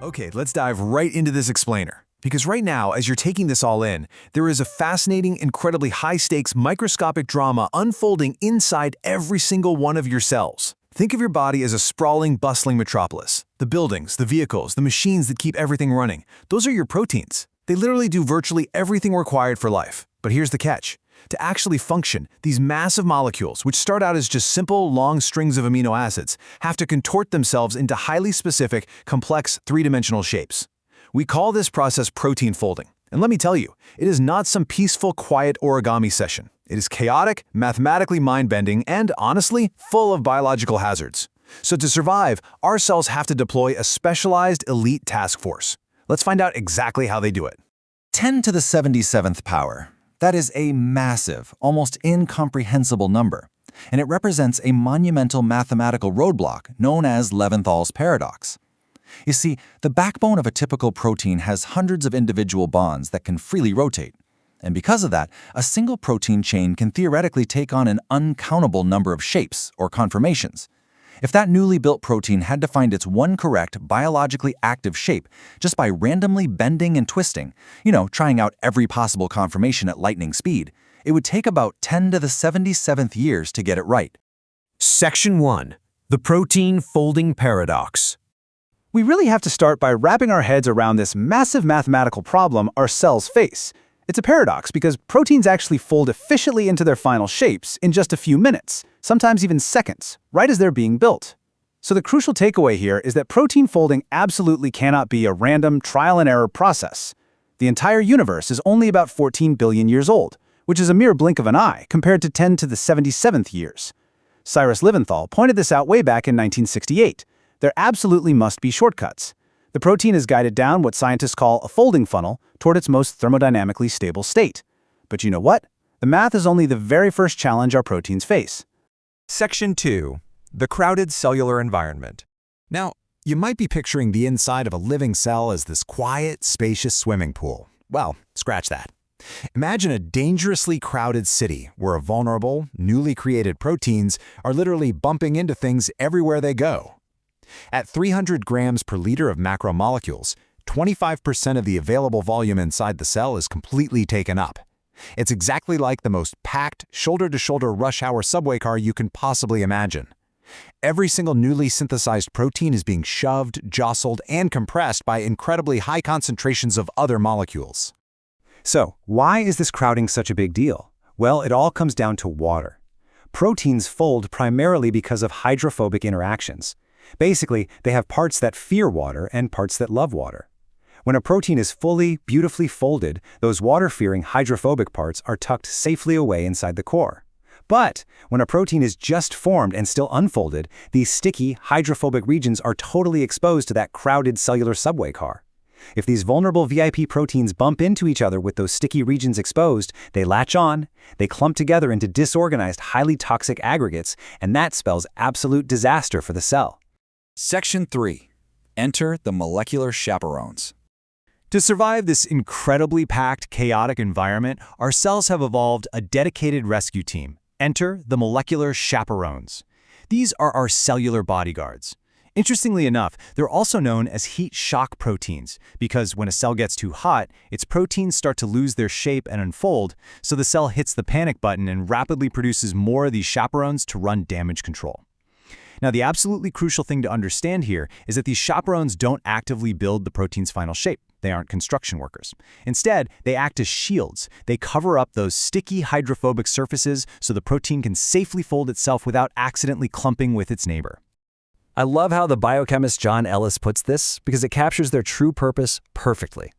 Okay, let's dive right into this explainer. Because right now, as you're taking this all in, there is a fascinating, incredibly high-stakes microscopic drama unfolding inside every single one of your cells. Think of your body as a sprawling, bustling metropolis. The buildings, the vehicles, the machines that keep everything running, those are your proteins. They literally do virtually everything required for life. But here's the catch. To actually function, these massive molecules, which start out as just simple, long strings of amino acids, have to contort themselves into highly specific, complex, three-dimensional shapes. We call this process protein folding. And let me tell you, it is not some peaceful, quiet origami session. It is chaotic, mathematically mind-bending, and, honestly, full of biological hazards. So to survive, our cells have to deploy a specialized elite task force. Let's find out exactly how they do it. 10 to the 77th power. That is a massive, almost incomprehensible number, and it represents a monumental mathematical roadblock known as Leventhal's paradox. You see, the backbone of a typical protein has hundreds of individual bonds that can freely rotate. And because of that, a single protein chain can theoretically take on an uncountable number of shapes or conformations. If that newly built protein had to find its one correct, biologically active shape just by randomly bending and twisting, trying out every possible conformation at lightning speed, it would take about 10 to the 77th years to get it right. Section 1. The Protein Folding Paradox. We really have to start by wrapping our heads around this massive mathematical problem our cells face. It's a paradox because proteins actually fold efficiently into their final shapes in just a few minutes, sometimes even seconds, right as they're being built. So the crucial takeaway here is that protein folding absolutely cannot be a random trial-and-error process. The entire universe is only about 14 billion years old, which is a mere blink of an eye compared to 10 to the 77th years. Cyrus Leventhal pointed this out way back in 1968. There absolutely must be shortcuts. The protein is guided down what scientists call a folding funnel toward its most thermodynamically stable state. But you know what? The math is only the very first challenge our proteins face. Section 2. The Crowded Cellular Environment. Now, you might be picturing the inside of a living cell as this quiet, spacious swimming pool. Well, scratch that. Imagine a dangerously crowded city where vulnerable, newly created proteins are literally bumping into things everywhere they go. At 300 grams per liter of macromolecules, 25% of the available volume inside the cell is completely taken up. It's exactly like the most packed, shoulder-to-shoulder rush hour subway car you can possibly imagine. Every single newly synthesized protein is being shoved, jostled, and compressed by incredibly high concentrations of other molecules. So, why is this crowding such a big deal? Well, it all comes down to water. Proteins fold primarily because of hydrophobic interactions. Basically, they have parts that fear water and parts that love water. When a protein is fully, beautifully folded, those water-fearing hydrophobic parts are tucked safely away inside the core. But when a protein is just formed and still unfolded, these sticky, hydrophobic regions are totally exposed to that crowded cellular subway car. If these vulnerable VIP proteins bump into each other with those sticky regions exposed, they latch on, they clump together into disorganized, highly toxic aggregates, and that spells absolute disaster for the cell. Section 3. Enter the molecular chaperones. To survive this incredibly packed, chaotic environment, our cells have evolved a dedicated rescue team. Enter the molecular chaperones. These are our cellular bodyguards. Interestingly enough, they're also known as heat shock proteins because when a cell gets too hot, its proteins start to lose their shape and unfold, so the cell hits the panic button and rapidly produces more of these chaperones to run damage control. Now, the absolutely crucial thing to understand here is that these chaperones don't actively build the protein's final shape. They aren't construction workers. Instead, they act as shields. They cover up those sticky hydrophobic surfaces so the protein can safely fold itself without accidentally clumping with its neighbor. I love how the biochemist John Ellis puts this because it captures their true purpose perfectly.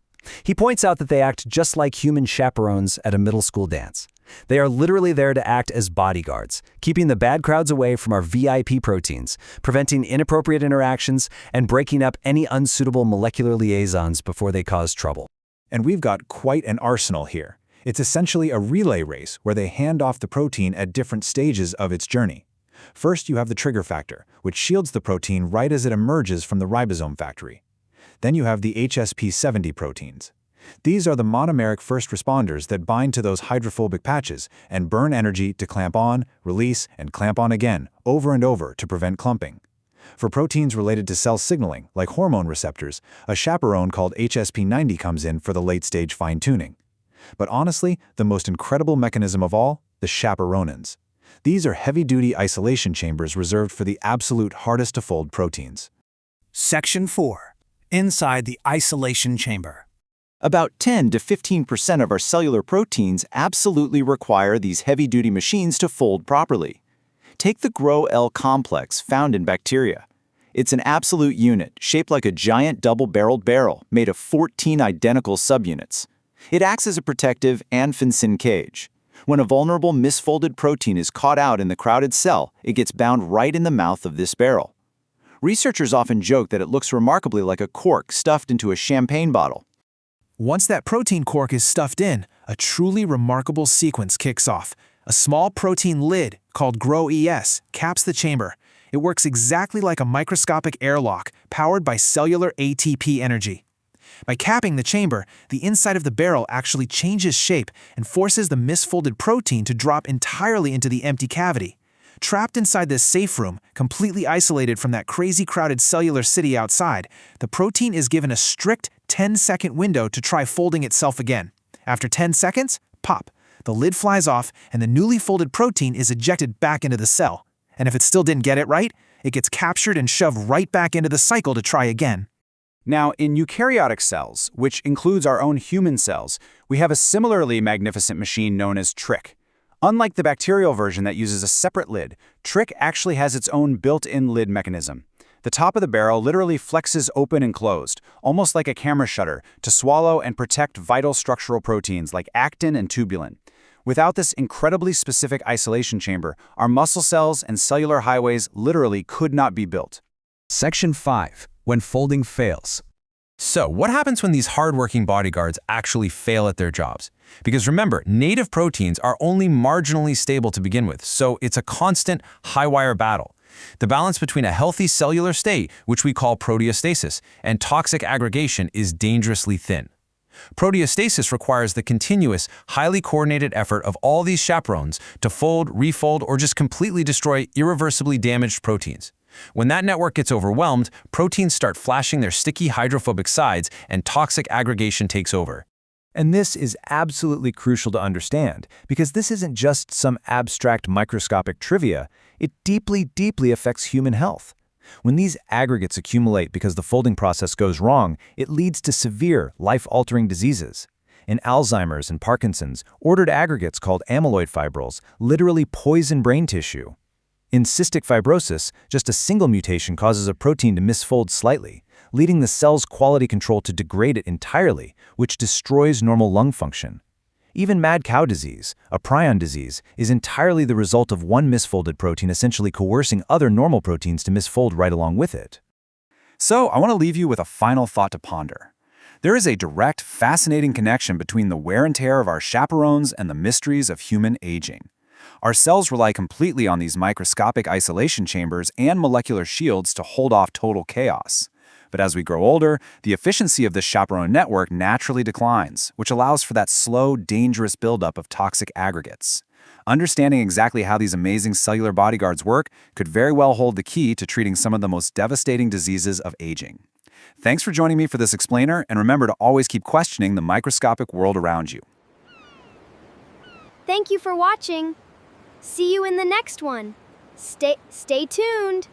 He points out that they act just like human chaperones at a middle school dance. They are literally there to act as bodyguards, keeping the bad crowds away from our VIP proteins, preventing inappropriate interactions, and breaking up any unsuitable molecular liaisons before they cause trouble. And we've got quite an arsenal here. It's essentially a relay race where they hand off the protein at different stages of its journey. First, you have the trigger factor, which shields the protein right as it emerges from the ribosome factory. Then you have the HSP70 proteins. These are the monomeric first responders that bind to those hydrophobic patches and burn energy to clamp on, release, and clamp on again, over and over to prevent clumping. For proteins related to cell signaling, like hormone receptors, a chaperone called HSP90 comes in for the late-stage fine-tuning. But honestly, the most incredible mechanism of all, the chaperonins. These are heavy-duty isolation chambers reserved for the absolute hardest-to-fold proteins. Section 4. Inside the isolation chamber. About 10 to 15% of our cellular proteins absolutely require these heavy-duty machines to fold properly. Take the GroEL complex found in bacteria. It's an absolute unit shaped like a giant double-barreled barrel made of 14 identical subunits. It acts as a protective Anfinsen cage. When a vulnerable misfolded protein is caught out in the crowded cell, it gets bound right in the mouth of this barrel. Researchers often joke that it looks remarkably like a cork stuffed into a champagne bottle. Once that protein cork is stuffed in, a truly remarkable sequence kicks off. A small protein lid, called GroES, caps the chamber. It works exactly like a microscopic airlock, powered by cellular ATP energy. By capping the chamber, the inside of the barrel actually changes shape and forces the misfolded protein to drop entirely into the empty cavity. Trapped inside this safe room, completely isolated from that crazy crowded cellular city outside, the protein is given a strict 10-second window to try folding itself again. After 10 seconds, pop. The lid flies off, and the newly folded protein is ejected back into the cell. And if it still didn't get it right, it gets captured and shoved right back into the cycle to try again. Now, in eukaryotic cells, which includes our own human cells, we have a similarly magnificent machine known as TRIC. Unlike the bacterial version that uses a separate lid, TRIC actually has its own built-in lid mechanism. The top of the barrel literally flexes open and closed, almost like a camera shutter, to swallow and protect vital structural proteins like actin and tubulin. Without this incredibly specific isolation chamber, our muscle cells and cellular highways literally could not be built. Section 5. When folding fails. So, what happens when these hardworking bodyguards actually fail at their jobs? Because remember, native proteins are only marginally stable to begin with, so it's a constant high-wire battle. The balance between a healthy cellular state, which we call proteostasis, and toxic aggregation is dangerously thin. Proteostasis requires the continuous, highly coordinated effort of all these chaperones to fold, refold, or just completely destroy irreversibly damaged proteins. When that network gets overwhelmed, proteins start flashing their sticky hydrophobic sides and toxic aggregation takes over. And this is absolutely crucial to understand, because this isn't just some abstract microscopic trivia, it deeply, deeply affects human health. When these aggregates accumulate because the folding process goes wrong, it leads to severe, life-altering diseases. In Alzheimer's and Parkinson's, ordered aggregates called amyloid fibrils literally poison brain tissue. In cystic fibrosis, just a single mutation causes a protein to misfold slightly, leading the cell's quality control to degrade it entirely, which destroys normal lung function. Even mad cow disease, a prion disease, is entirely the result of one misfolded protein essentially coercing other normal proteins to misfold right along with it. So, I want to leave you with a final thought to ponder. There is a direct, fascinating connection between the wear and tear of our chaperones and the mysteries of human aging. Our cells rely completely on these microscopic isolation chambers and molecular shields to hold off total chaos. But as we grow older, the efficiency of this chaperone network naturally declines, which allows for that slow, dangerous buildup of toxic aggregates. Understanding exactly how these amazing cellular bodyguards work could very well hold the key to treating some of the most devastating diseases of aging. Thanks for joining me for this explainer, and remember to always keep questioning the microscopic world around you. Thank you for watching. See you in the next one. Stay tuned.